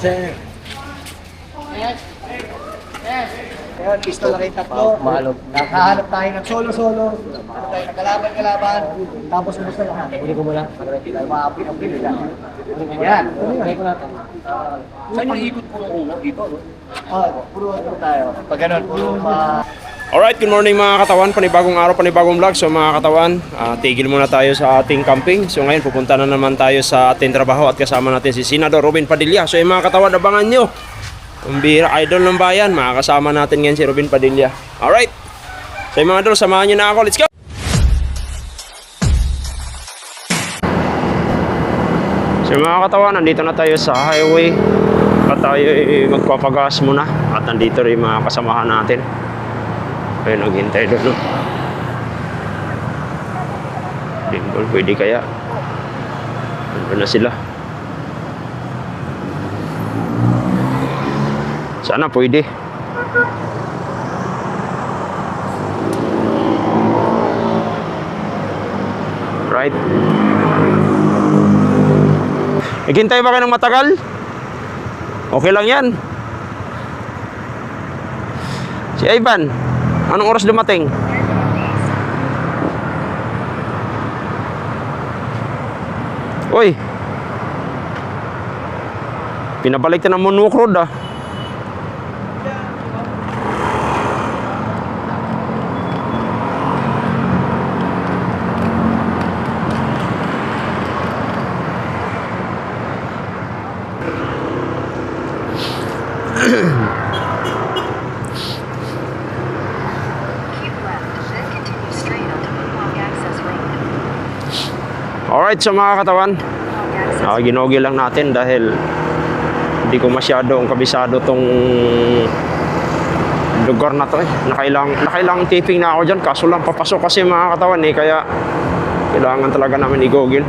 sir. Ayan, pistol na kayo tatlo. Nakahanap tayo ng solo-solo. Ano tayo, nagkalaban-kalaban. Tapos umusta lahat. Uli ko muna. Tayo maapi-api nila. Yan. Saan yung ikot po dito? Puro ano tayo. Pag ganun, puro Alright, good morning mga katawan. Panibagong araw, panibagong vlog. So mga katawan, tigil muna tayo sa ating camping. So ngayon pupunta na naman tayo sa ating trabaho at kasama natin si Senador Robin Padilla. So yung mga katawan, abangan nyo. Ang bihira, idol ng bayan. Makakasama natin ngayon si Robin Padilla. Alright. So yung mga idol, samahan nyo na ako. Let's go! So mga katawan, nandito na tayo sa highway. At tayo magpapagas muna. At nandito rin mga kasamahan natin. Ayun, naghintay doon, no? Dimbol, pwede kaya? Ano na sila? Sana pwede. Right? Naghintay ba kayo ng matagal? Okay lang yan. Si Ivan, anong oras dumating? Uy, pinabalik na ng Monmouth Road ah. Alright, so mga katawan, ginogil lang natin dahil hindi ko masyadong kabisado tong lugar na to eh. Nakailang tipping na ako dyan, kaso lang papasok kasi mga katawan eh, kaya kailangan talaga namin igogil.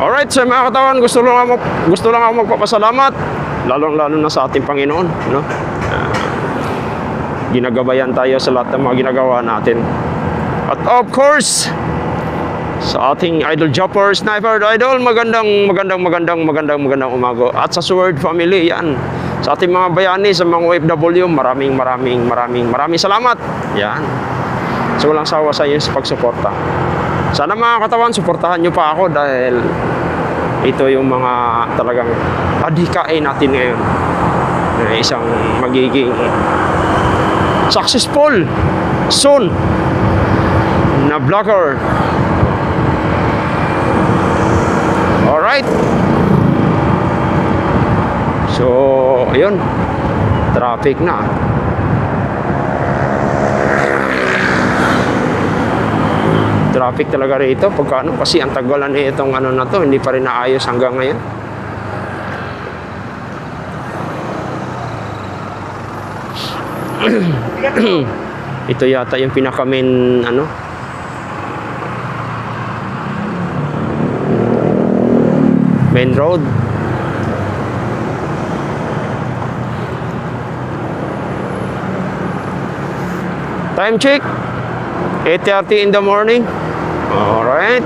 Alright, so mga katawan, gusto lang ako magpapasalamat, lalo na sa ating Panginoon, no? Ginagabayan tayo sa lahat ng mga ginagawa natin. At of course, sa ating Idol Jumper, Sniper Idol, magandang umaga. At sa Sword Family, yan. Sa ating mga bayani, sa mga OFW, maraming salamat. Yan. So walang sawa sa inyo sa pagsuporta. Sana mga katawan, suportahan nyo pa ako dahil ito yung mga talagang adhikain natin ngayon. Na isang magiging successful soon na vlogger. Alright. So, ayun. Traffic na. Traffic talaga rito. Pagkano? Kasi ang tagalan itong ano na to, hindi pa rin naayos hanggang ngayon. Ito yata yung pinaka-main ano, main road. Time check 8:30 in the morning. All right.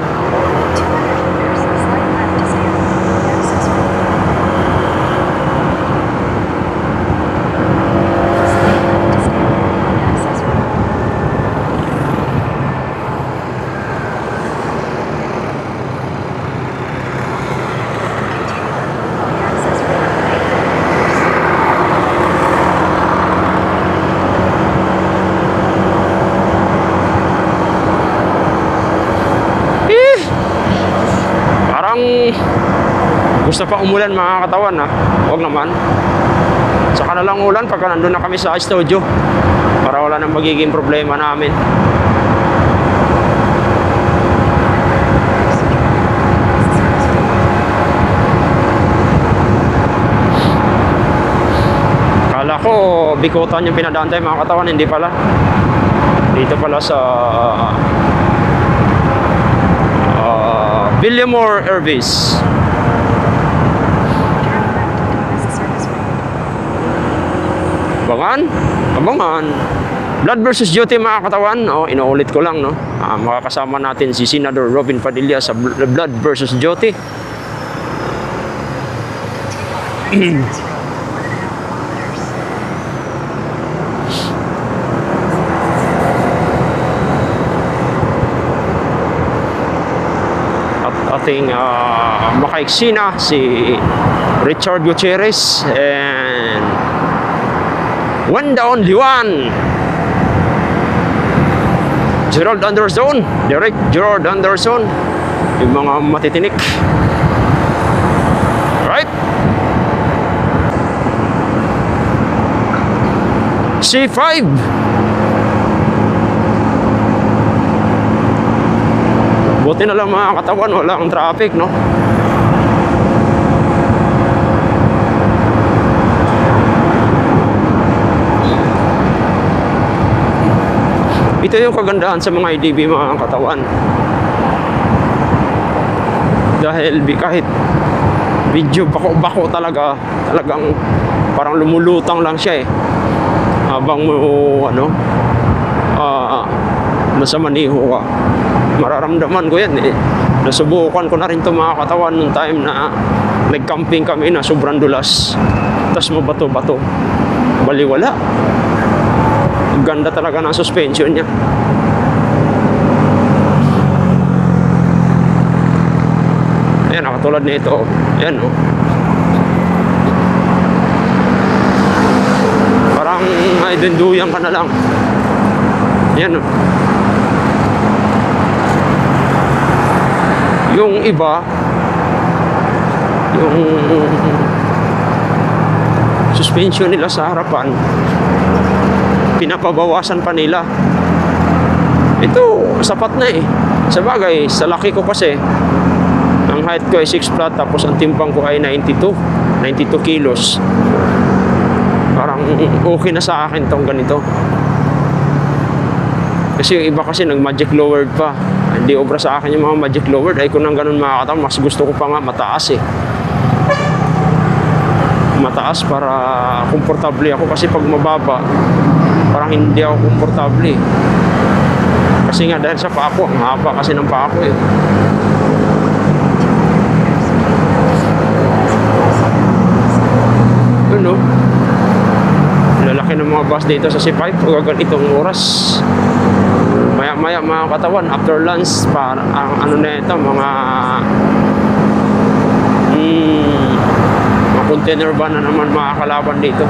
Gusto pa umulan mga katawan ha. Huwag naman. Saka na lang ulan pagka nandun na kami sa studio. Para wala nang magiging problema namin. Kala ko bikutan yung pinadaan tayo mga katawan. Hindi pala. Dito pala sa Villamor Ervis. Abangan. Blood versus Duty mga katawan. Inuulit ko lang, no? Makakasama natin si Senador Robin Padilla sa Blood versus Duty. At ating makaiksi na si Richard Gutierrez and one the only one, Gerald Anderson, Derek Gerald Anderson, yung mga matitinik. Right? C5. Buti na lang mga katawan, walang traffic, no? Ito yung kagandahan sa mga IDB mga katawan. Dahil kahit video bako-bako talagang parang lumulutang lang siya eh. Habang mo nasa maniho ka. Mararamdaman ko yan eh. Nasubukan ko na rin ito mga katawan nung time na nag-camping kami na sobrang dulas. Tapos mabato-bato. Baliwala. Ang ganda talaga ng suspension niya. Ayan, nakatulad nito. Ayan, oh. Parang ay dunduyan ka na lang. Ayan, oh. Yung iba, yung suspension nila sa harapan, pinapabawasan pa nila. Ito, sapat na eh. Sa bagay, sa laki ko kasi, ang height ko ay 6 flat, tapos ang timbang ko ay 92 kilos. Parang okay na sa akin tong ganito. Kasi yung iba kasi nag-magic lowered pa. Hindi obra sa akin yung mga magic lowered. Ay kung nang ganun makakataw, mas gusto ko pa nga mataas eh. Mataas para komportable ako. Kasi pag mababa, parang hindi ako komportable eh. Kasi nga dahil sa paa ko, ang haba kasi ng paa ko eh. Ano? Lalaki ng mga bus dito sa C5 pag ganitong oras. Maya-maya mga katawan, after lunch, para ang ano na ito, mga container van na naman makakalaban dito.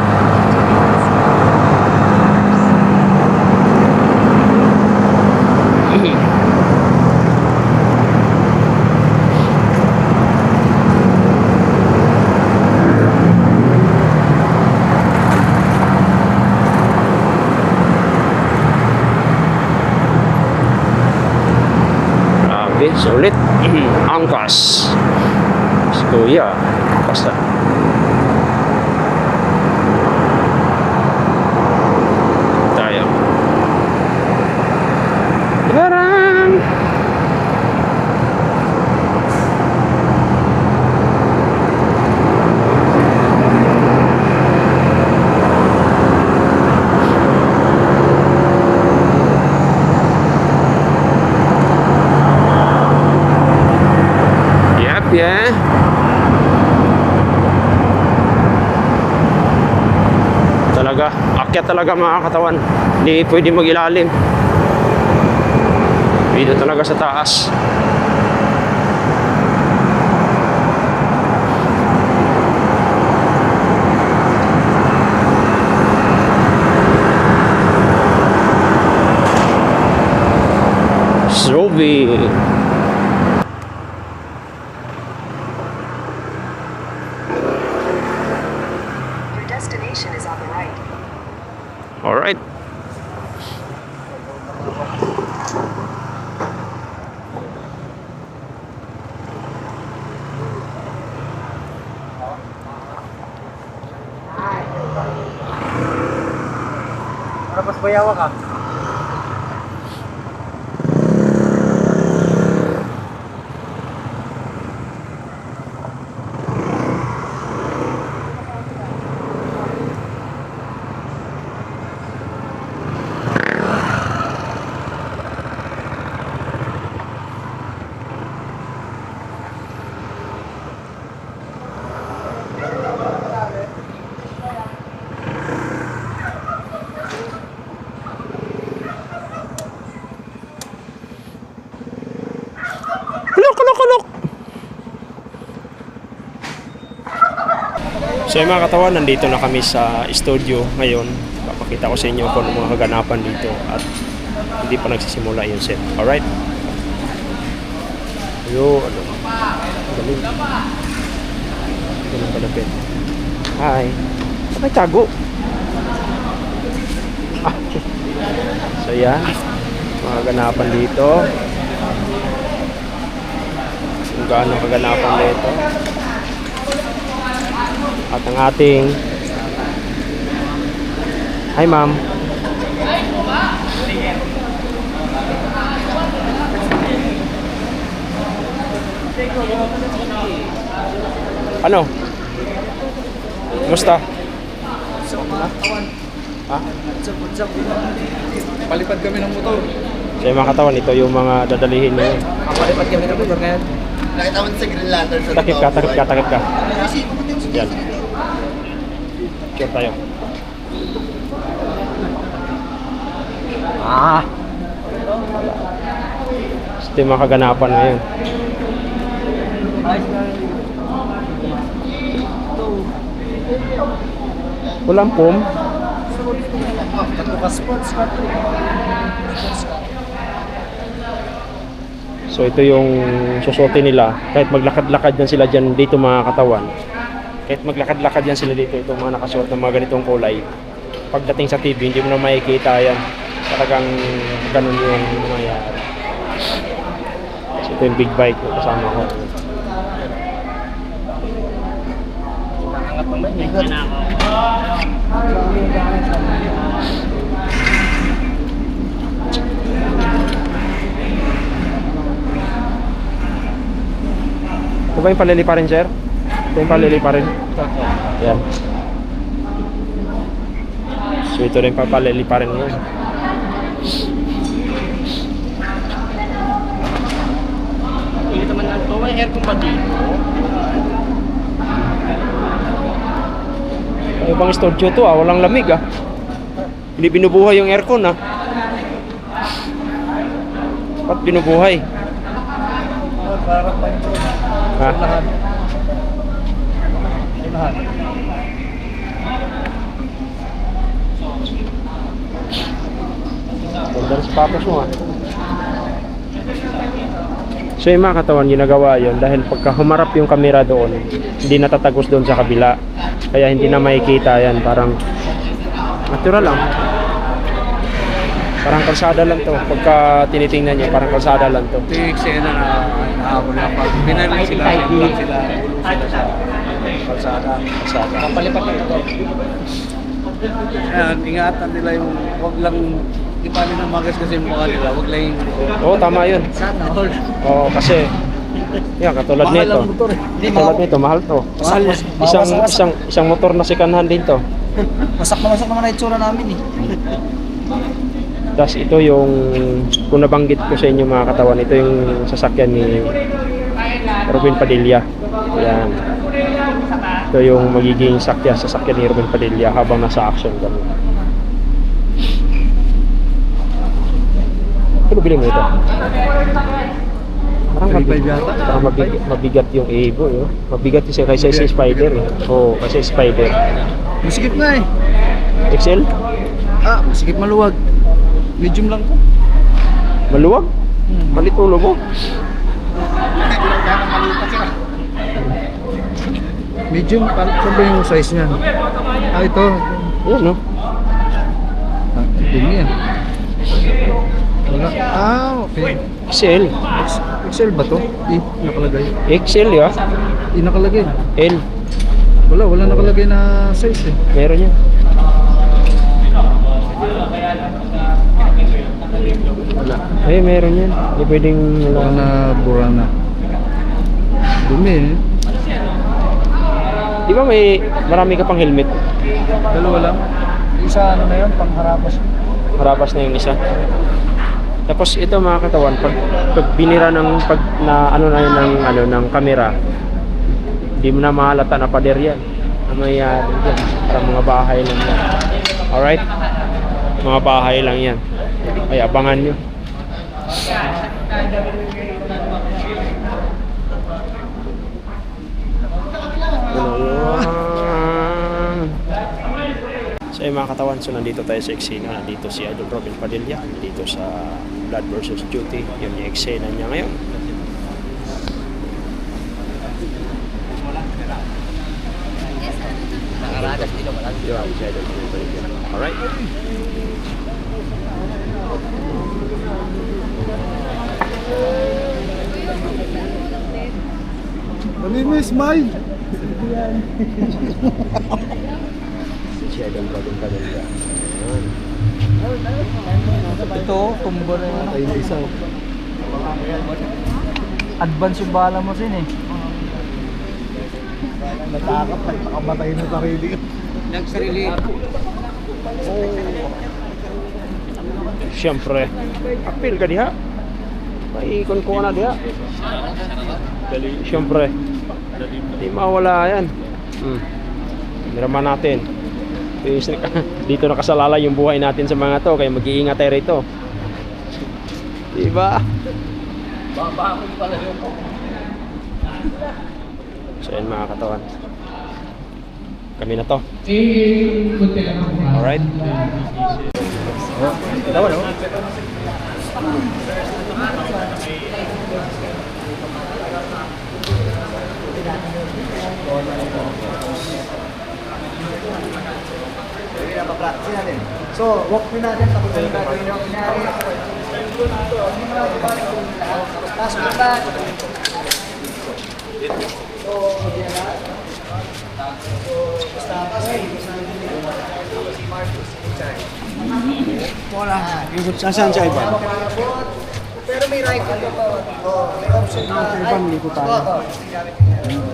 Sulit. Angkas. Si Kuya. Basta. Tayo. Barang. Yeah. Talaga, akyat talaga mga katawan. Hindi pwede mag-ilalim. Dito talaga sa taas. Zombie. Destination is on the right. All right. Para mas bayawa ka. So yung mga katawan, nandito na kami sa studio ngayon. Papakita ko sa inyo kung ano mga kaganapan dito at hindi pa nagsisimula yung set. Alright? Ayun, ano. Galing. Galing palapit. Hi. Bakit tago? Ah. So yan. Mga kaganapan dito. Kung gaano kaganapan dito. At ang ating hi ma'am. Ano? Kumusta? Ha? Palipad kami ng motor. So yung mga katawan, ito yung mga dadalihin nyo. Palipad kami ng motor ngayon. Nakita mo sa Green Lantern sa Takip ka, takip ka, takip ka. Yan. Sure tayo. Ah! So, ito yung mga kaganapan ngayon. Walang pom. Sports car. So ito yung susuotin nila. Kahit maglakad-lakad yan sila dyan dito mga katawan. Kahit maglakad-lakad yan sila dito, itong mga nakasuot ng mga ganitong kulay. Pagdating sa TV, hindi mo na makikita yan. Talagang ganun yung nangyayari. So ito yung big bike na kasama ko. Ito ba yung paliliparin, sir? Ito yung paliliparin? Yan. So ito rin paliliparin mo. Hindi naman lang ito. May aircon ba dito? Ang ibang studio to walang lamig Hindi binubuhay yung aircon Ba't binubuhay? Parang pa ito. Ha? Lahat. Lahat. Ganda sa papas mo So yung mga katawan, ginagawa yun dahil pagka humarap yung camera doon, hindi natatagos doon sa kabila. Kaya hindi na makikita yan. Parang natural lang. Parang kalsada lang to. Pagka tinitingnan nyo, parang kalsada lang to. Ito yung eksena na nahabol na pag binalik sila, lang sila, ulong sila sa kalsada. Kapalipat na ito. Ayan, ingatan nila yung, wag lang, ipanin ng magas kasi yung mukha nila, wag lang yung... Oo, tama yun. Sana all. Oo, kasi yan, katulad Mahal nito. ang motor eh. Katulad nito, mahal to. Isang motor na sikanhan din to. Masak naman na itsura namin eh. Tapos ito yung, kung nabanggit ko sa inyo mga katawan, ito yung sasakyan ni Robin Padilla. Yan. Ito yung magiging sasakyan ni Robin Padilla habang nasa action kami. Ano bilhin mo ito? Parang mabigat yung Evo. Mabigat yung kaysa si Spider. Oo, kasi Spider. Masikip nga eh. XL? Masikip maluwag. Medium lang to. Maluwag? Malitulo mo? Medium, saan ba yung size niyan? Ito. Yan, no? Dumi yan. Wala. Okay. XL. XL ba to? Nakalagay. XL, ya? Nakalagay. L. Wala nakalagay na size eh. Meron yan. Wala. Ay, meron yan. Hindi pwedeng Wala na bura na. Dumi eh. Di ba marami ka pang helmet? Dalawa lang. Isa ano na yun, pangharapas. Harapas na yung isa. Tapos ito mga katawan, pag binira ng ng camera, hindi mo na mahalata na pader yan. May para mga bahay lang yan. Alright? Mga bahay lang yan. Ay, abangan nyo. So yung mga katawan, so nandito tayo sa eksena. Nandito si Idol Robin Padilla. Nandito sa Blood versus Duty. Yun yung eksena niya ngayon. Nakaradas dito wala. Yun, si Idol Robin Padilla. Alright. Namimiss, May! Si Idol Robin Padilla. Yun. Ito, tumbo na yun. Tayo na isa. Advance yung bala mo sin eh. Natakap, nakamatay na sarili. Nagsarili. Siyempre, apil ka diha. Maikon ko na diha. Siyempre, di mawala yan. Niraman natin. Dito nakasalala yung buhay natin sa mga to, kaya mag-iingat tayo rito. Diba? Babakot pala yung So yun mga katawan. Kami na to. Alright. Tawa no? Practice natin. So, walk through natin. Tapos natin natin yung pinari. Pasok na ba? So, yan na. So, tapos si Marcus. Wala. Saan sa iba? Pero may right ano po. May option na. Sa iba, hindi ko tayo.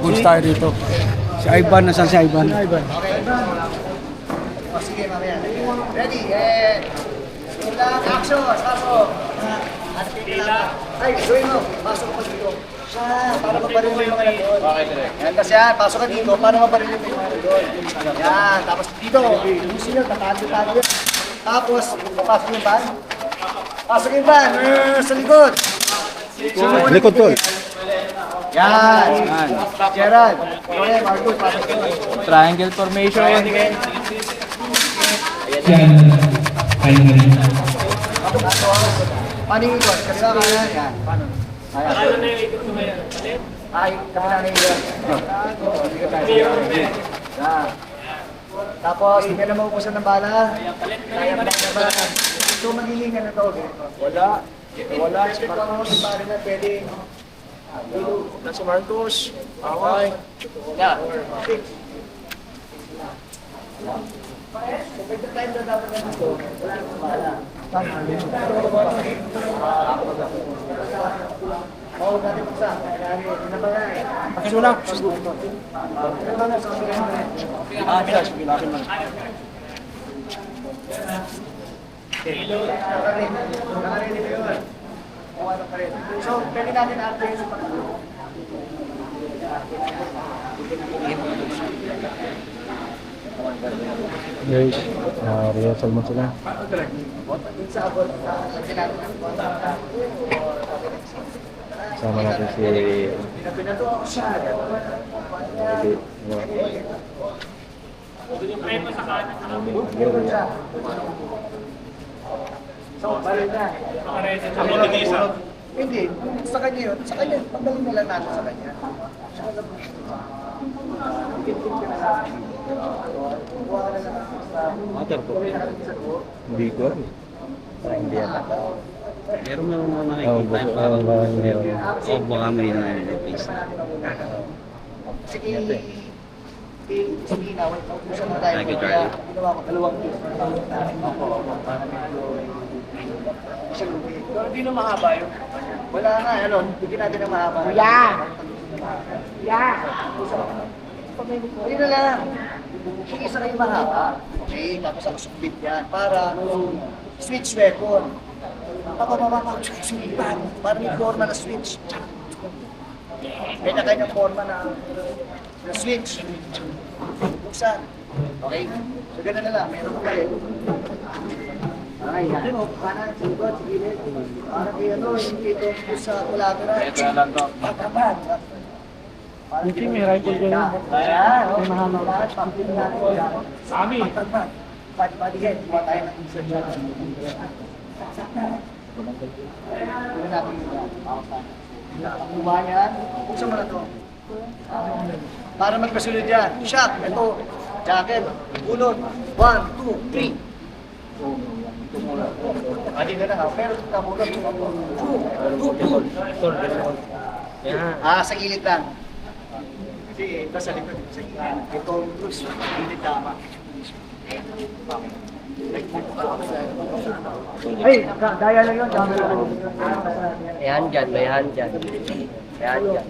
Good Good tayo dito. Si Ivan, nasaan si Ivan? Okay. O, sige, mamaya. Ready? Ulang, action! Pasok! Ay, gawin mo. Pasok ka pa dito. Siya, para mabaril mo yung mga nandun. Okay, direct. Yan, kasi yan, pasok ka dito para mabaril mo yung mga nandun. Yan, tapos dito, ubusin nyo, tatalo-talo yan. Tapos, papasok yung van. Pasok yung van, sa likod. Likod tol. Yan. Gerald. Okay, Marcos, pasok yun. triangle formation. Paano yung ikot? Kanila kanan, yan. Ay, kabila na yung yan. Tapos, hindi ka na maupusan ng bala. Kaya pa na. So, magilingan na to. Wala. Wala. Para mga pare na pwede. Na si Marcos. Okay. Yeah. So, pwede tayo na dapat na dito. Wala nang bala. Oo, natin pagsa. Hindi na ba na eh. Pakis mo na. Bilas, bilasin mo. Nakarinig ko yun. O ano pa rin. So, pwede natin after yun sa pagkakas. Guys, rehearsal mo sila. Sa abot, lagyan natin ang kontak. Sama natin si... Pinato ako siya. So, balik na. Hindi, sa kanya yun. Sa kanya, pagdaling na lang natin sa kanya. Siya alam mo. Kuha ka na lang sa... Mater po. Hindi ko. Parang hindi yan. Meron mo mga Oo, meron. O baka may na-release. Sige, sige na, wait, ubusan na tayo. Kaya ginawa ko dalawang piece. Pero hindi na mahaba yun. Wala nga, ano, bigyan natin ng mahaba. Hindi na lang. Sige, isa kayo mahaba. Okay, tapos ang submit yan para switch weapon. Sumipan. Para may forma na switch. May na kanyang forma na switch. Buksan. Okay? So, gano'n na lang. Meron ko kayo. Ay, yan. Kanan, sa likod, sa gilid. Para kayo, ano, hindi ito sa collateral. Ito na lang to. Pagkaban. Hindi, may rifle ka yun. Ayan, may mahama. Pagkaban. Sami. Pagkaban. Body head, kuha tayo ng insert dyan. Kuha natin yun. Kuha yan. Buksan mo na to. Para magkasunod yan. Shock, ito. Jacket, ulot. 1, 2, 3. Adi ka na nga, pero kabulot. 2, 2. Sa gilid lang. Kasi ito sa likod, sa gilid. Ito, Bruce, gilid tama. Ay, daya lang yun. May hand dyan, may hand dyan. May hand dyan.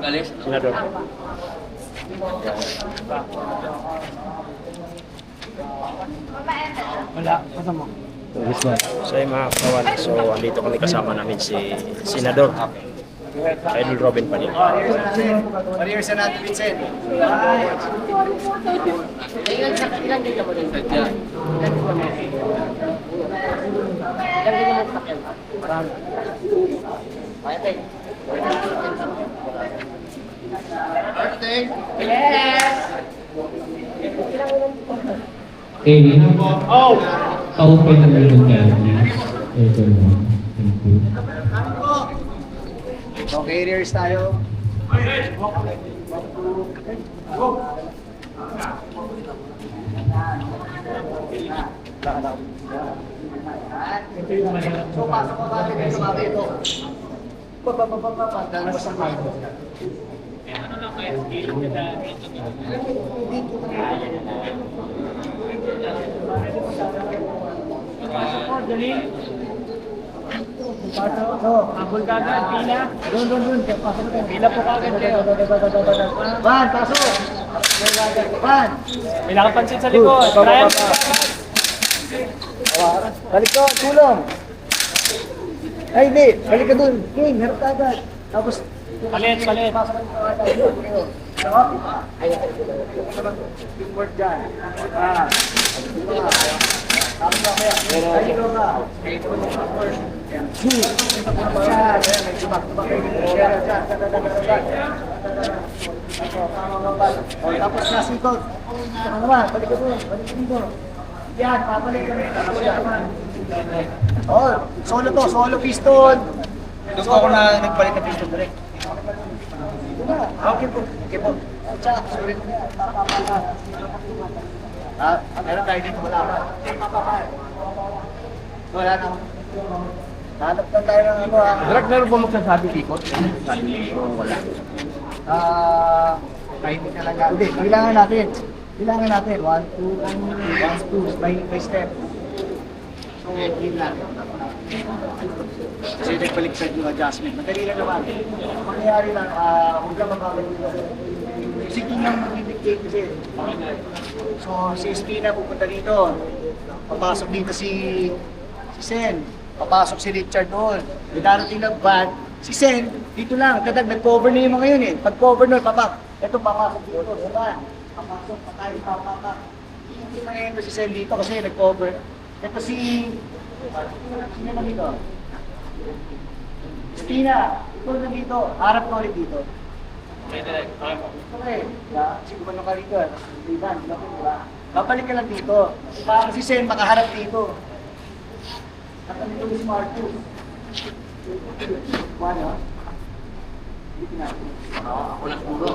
Magalis. Senador. So yung mga kawan, so andito kami kasama namin si Senador Idol Robin Padilla. Parihersa natin, Vincent. Ilan din ka mo din? Ilan din mo sakyan? Marami. Kaya tayo. Open the window, please. Open one. Thank you. Okay, rehearse tayo. So, pasok ko natin dito sa mga ito. Lalabas ang mic. Abol ka agad, pila. Doon. Pasok ko. Pila po ka agad kayo. Van, pasok! Van! May nakapansin sa likod. Brian, Balik ka, tulong! Ay, hindi. Balik ka dun. King, harap ka agad. Tapos, palit. pasok ka tayo. Ay, yung word dyan. Tapos ka kaya. Ay, ito ka. Tapos nasikot. Ano naman, balik ka dun. Balik ka dito. Yan, papalik kami. Oh, solo piston. Doon ako na nagpalit ng piston direct. Okay po. Tsaka, sorry. Meron tayo dito, wala pa. Wala na. Hanap na tayo ng ano ha. Direct meron po magsasabi ikot? Wala. Kahit hindi talaga. Hindi, kailangan natin. 1, 2, by step. So, yun lang. Kasi nagbaliktad yung adjustment. Madali lang naman. Ang mangyayari lang, huwag lang mababalik. Si King ang mag-dictate kasi. So, si Espina pupunta dito. Papasok dito si Sen. Papasok si Richard doon. May darating na van. Si Sen, dito lang. Kadag, nag-cover na yung mga yun eh. Pag-cover nun, papak. Ito, papasok dito. Diba? Papasok, patay, papak. Hindi na si Sen dito kasi nag-cover. Ito si... Sino na dito? Espina, ito na dito. Harap ko ulit dito. Okay. Siguro ka rito. Babalik ka lang dito. Para si Sen makaharap dito. At dito yung smart too. Ano? Dito natin. Ako na puro.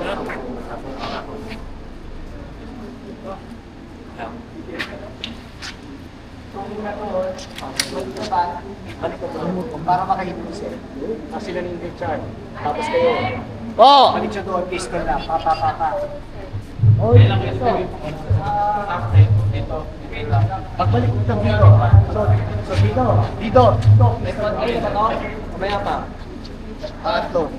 Balik ka doon. Para makahit mo siya. Sila ni Richard. Tapos kayo. Balik siya doon. Pistol na. Pa. Oh, ito. Pagbalik mo dito. So dito. May pag-alit pa to? Mamaya pa. Tatlo.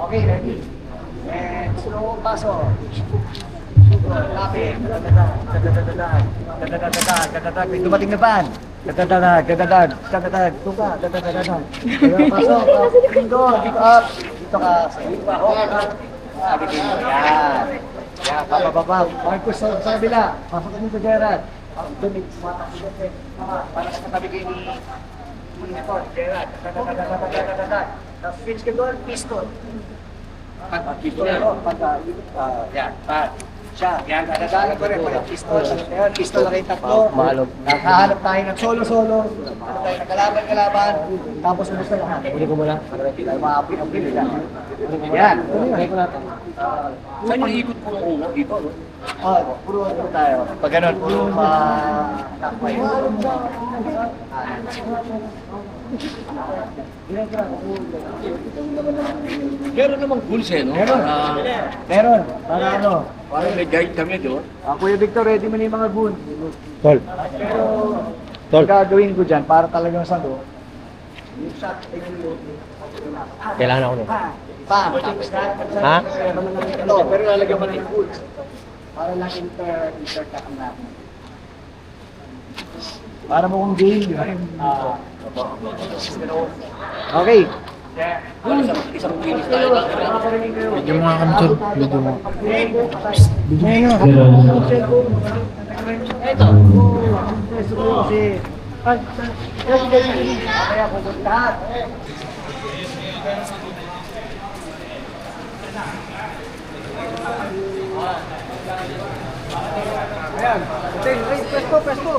Okay, ready? And slow paso. Lapit. May dumating na van. Dadadad. Tuka, dadadad. Pasok, dito, up. Dito ka, dito ka, Sabi ko, yan. Yan, papababa. Marcos sa kabila. Pasok ka dito, Gerard. Doon, para sa katabi kayo ni Gerard. Dadadad. Tapos finish ka doon, pistol. Yan, siya, yan, dadadaan ko rin, parang pistol na kayo tatlo. Nakahanap tayo ng solo-solo, hanap tayo ng kalaban-kalaban, tapos umusta lahat. Uli ko muna, para tayo maapi ang pilihan. Yan. Saan yung ikot po una dito? Puro tayo. Pag ganun, puro takmay. Meron namang goals eh, no? Meron. Para ano? Parang may guide kami doon. Kuya Victor, ready mo na yung mga goon. Tol. Pero, Tol. gagawin ko dyan para talagang sando. Yung shot, Kailangan ako nun. Tapos na. Ha? Ito, pero lalagyan mo na yung goon. Para lang inter-cut natin. Para mo kong game, yun. Okay. Isang kinis tayo. Medyo mga kami, Tol. Medyo mga. Ito. Kasi, kaya pupuntahan. Ayan. Presto.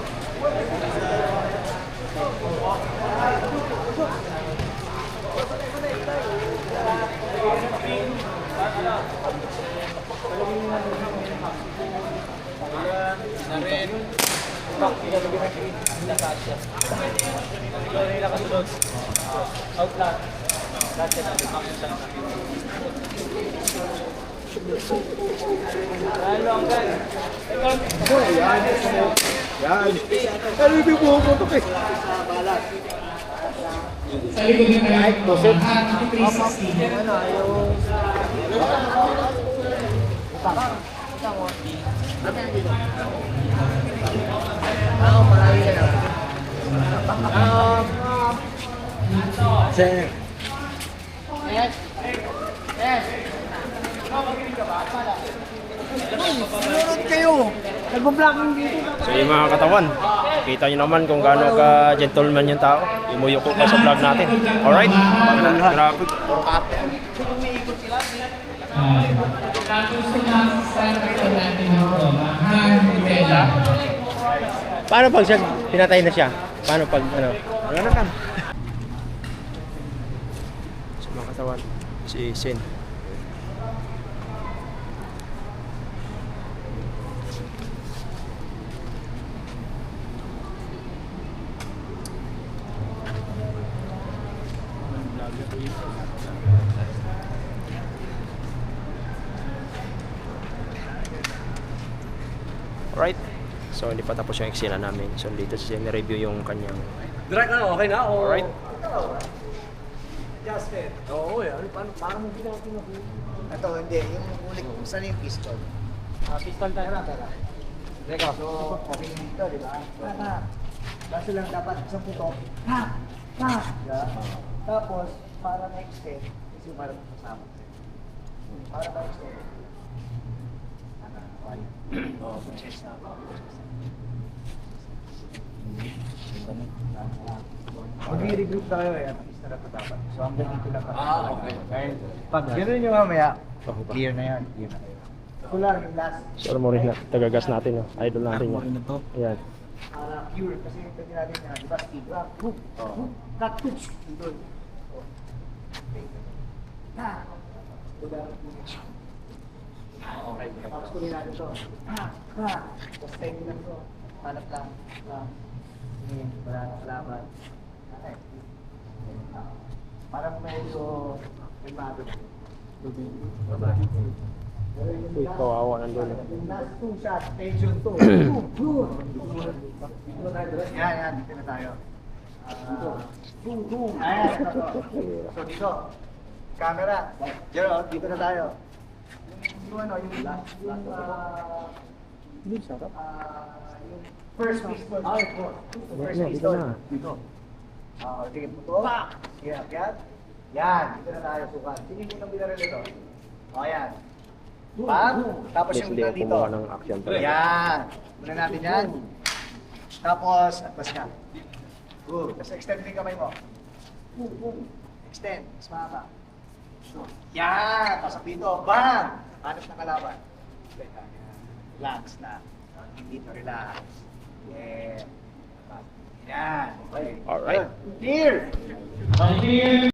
Sa likod ng lahat, lahat ng 360. Sir. Kayo, nag-blocking dito. So yung mga katawan, kita nyo naman kung gaano ka gentleman yung tao. Imuyuko pa sa vlog natin. Alright? Grabe. Tapos ito natin ito, mahal nila. Paano pag siya, pinatay na siya? Paano pag, ano? Ano kan? So mga katawan, si Sin. Alright. So hindi pa tapos yung eksena namin. So dito siya ni-review yung kanyang. Direct na, okay na? O... Alright. Justin. Oo, yan. Parang Ito, hindi. Yung ulit kung saan yung pistol. Pistol tayo na, tara. Teka, so, okay dito, di ba? Kaso lang dapat isang putok. Tapos, para na-extend, kasi para kasama. Para na-extend. Mag-regroup na kayo at least na dapat. So hanggang dito lang kami. okay. Pag gano'n nyo mamaya, clear na yan. Ito lang yung last. So mo rin na tagagas natin, no? Idol natin yan. Ayan. Pure kasi yung pwede natin na, di ba, speed up, hook, cut, hook, dito. Okay. Tapos kunin natin ito. Tapos tayo lang ito. Hanap lang. Wala na kalaban. Parang medyo primado. Uy, kawawa nandun. Last two shots, tension to. Yan, dito na tayo. Ayan, so dito, camera. Dito na tayo. Yung ano, yung First pistol. First pistol. Dito. Tingin mo to. Sige, akyat. Yan, dito na tayo sukat. Tingin mo ng binaril ito. Yan. Bam! Tapos yung Hindi una ako dito. kumuha ng action talaga. Yan. Muna natin yan. Tapos, atlas ka. Good. Tapos extend mo yung kamay mo. Extend. Mas mahaba. Yan! Pasok dito. Bam! Hanap na kalaban. Relax na. Dito, relax. Yeah. Yan. Okay. Alright. Clear! Clear.